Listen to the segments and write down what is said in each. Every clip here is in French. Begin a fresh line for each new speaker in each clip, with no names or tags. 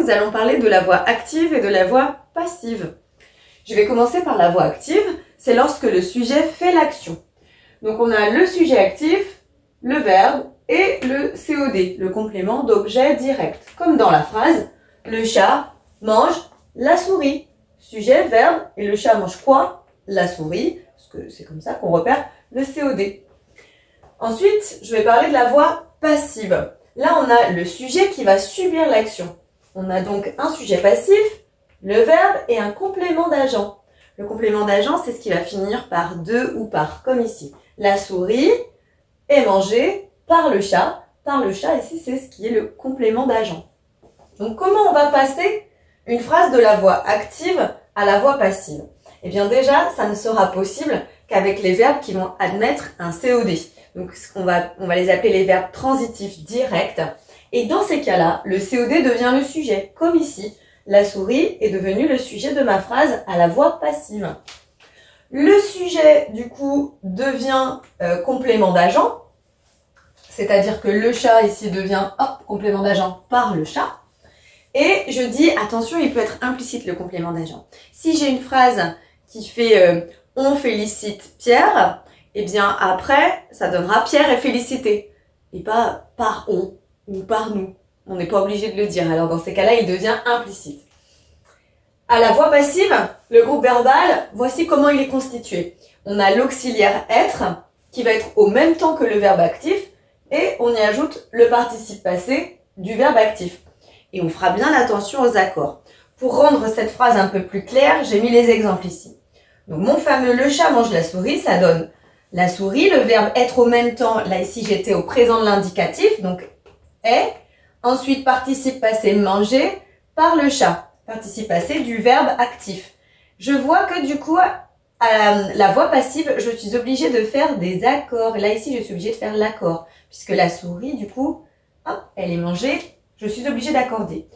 nous allons parler de la voix active et de la voix passive. Je vais commencer par la voix active, c'est lorsque le sujet fait l'action. Donc on a le sujet actif, le verbe et le COD, le complément d'objet direct. Comme dans la phrase, le chat mange la souris. Sujet, verbe, et le chat mange quoi? La souris, parce que c'est comme ça qu'on repère le COD. Ensuite, je vais parler de la voix passive. Là, on a le sujet qui va subir l'action. On a donc un sujet passif, le verbe et un complément d'agent. Le complément d'agent, c'est ce qui va finir par de ou par, comme ici. La souris est mangée par le chat. Par le chat, ici, c'est ce qui est le complément d'agent. Donc, comment on va passer une phrase de la voix active à la voix passive? Eh bien, déjà, ça ne sera possible qu'avec les verbes qui vont admettre un COD. Donc, on va les appeler les verbes transitifs directs. Et dans ces cas-là, le COD devient le sujet, comme ici. La souris est devenue le sujet de ma phrase à la voix passive. Le sujet, du coup, devient complément d'agent. C'est-à-dire que le chat, ici, devient complément d'agent par le chat. Et je dis, attention, il peut être implicite le complément d'agent. Si j'ai une phrase qui fait on félicite Pierre, eh bien après, ça donnera Pierre est félicité. Et pas par on ou par nous. On n'est pas obligé de le dire. Alors dans ces cas-là, il devient implicite. À la voix passive, le groupe verbal, voici comment il est constitué. On a l'auxiliaire être qui va être au même temps que le verbe actif et on y ajoute le participe passé du verbe actif. Et on fera bien attention aux accords. Pour rendre cette phrase un peu plus claire, j'ai mis les exemples ici. Donc mon fameux le chat mange la souris, ça donne la souris, le verbe être au même temps, là ici j'étais au présent de l'indicatif, donc est. Ensuite participe passé manger par le chat, participe passé du verbe actif. Je vois que du coup, à la voix passive, je suis obligée de faire des accords. Là ici je suis obligée de faire l'accord, puisque la souris du coup, hop, elle est mangée. Je suis obligée d'accorder.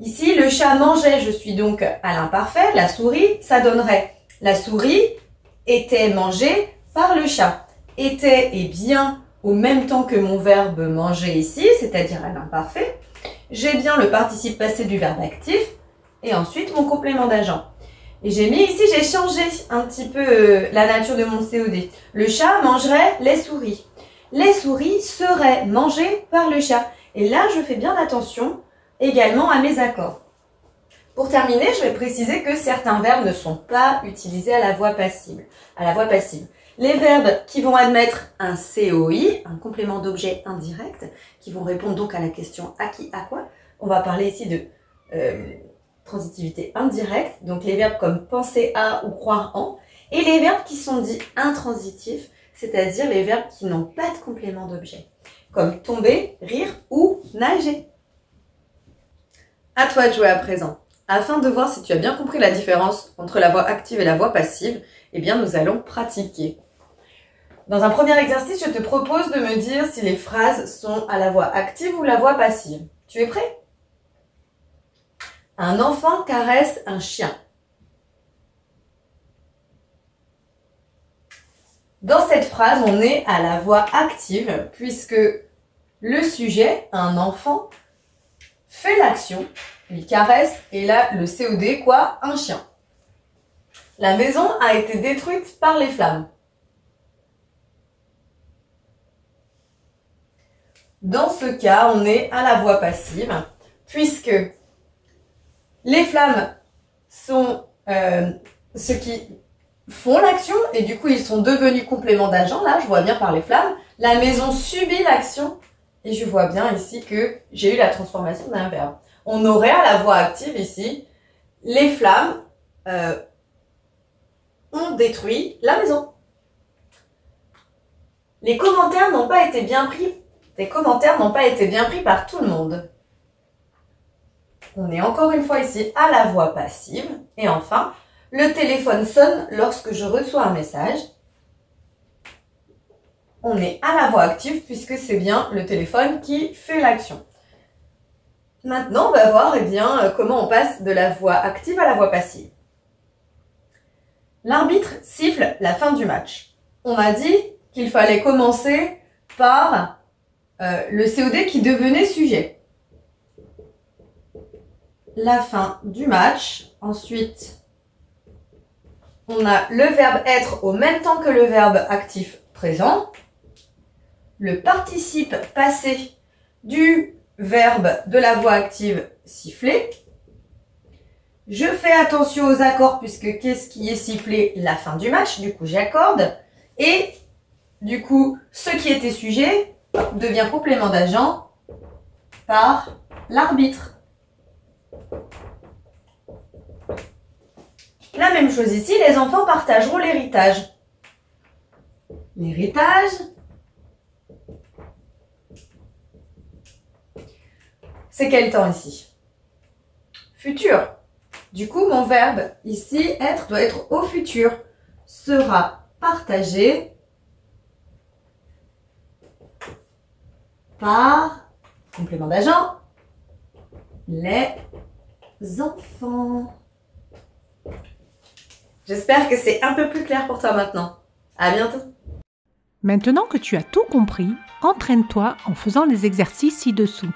Ici, le chat mangeait, je suis donc à l'imparfait. La souris, ça donnerait la souris était mangée par le chat. Était est bien au même temps que mon verbe manger ici, c'est-à-dire à l'imparfait. J'ai bien le participe passé du verbe actif et ensuite mon complément d'agent. Et j'ai mis ici, j'ai changé un petit peu la nature de mon COD. Le chat mangerait les souris. Les souris seraient mangées par le chat. Et là, je fais bien attention également à mes accords. Pour terminer, je vais préciser que certains verbes ne sont pas utilisés à la voix passive. Les verbes qui vont admettre un COI, un complément d'objet indirect, qui vont répondre donc à la question à qui, à quoi. On va parler ici de transitivité indirecte, donc les verbes comme penser à ou croire en, et les verbes qui sont dits intransitifs, c'est-à-dire les verbes qui n'ont pas de complément d'objet, comme tomber, rire ou nager. À toi de jouer à présent. Afin de voir si tu as bien compris la différence entre la voix active et la voix passive, eh bien nous allons pratiquer. Dans un premier exercice, je te propose de me dire si les phrases sont à la voix active ou la voix passive. Tu es prêt? Un enfant caresse un chien. Dans cette phrase, on est à la voix active puisque le sujet, un enfant, fait l'action, il caresse et là, le COD, quoi? Un chien. La maison a été détruite par les flammes. Dans ce cas, on est à la voix passive puisque les flammes sont ceux qui font l'action et du coup ils sont devenus complément d'agent. Là, je vois bien par les flammes. La maison subit l'action et je vois bien ici que j'ai eu la transformation d'un verbe. On aurait à la voix active ici, les flammes ont détruit la maison. Les commentaires n'ont pas été bien pris. Les commentaires n'ont pas été bien pris par tout le monde. On est encore une fois ici à la voix passive. Et enfin, le téléphone sonne lorsque je reçois un message. On est à la voix active puisque c'est bien le téléphone qui fait l'action. Maintenant, on va voir comment on passe de la voix active à la voix passive. L'arbitre siffle la fin du match. On a dit qu'il fallait commencer par le COD qui devenait sujet. la fin du match. Ensuite, on a le verbe être au même temps que le verbe actif présent. Le participe passé du verbe de la voix active siffler. Je fais attention aux accords puisque qu'est-ce qui est sifflé? La fin du match, du coup j'accorde. Et du coup, ce qui était sujet devient complément d'agent par l'arbitre. La même chose ici, les enfants partageront l'héritage. L'héritage, c'est quel temps ici? Futur. Du coup, mon verbe ici, être, doit être au futur. Sera partagé par, complément d'agent, les enfants. J'espère que c'est un peu plus clair pour toi maintenant. À bientôt.
Maintenant que tu as tout compris, entraîne-toi en faisant les exercices ci-dessous.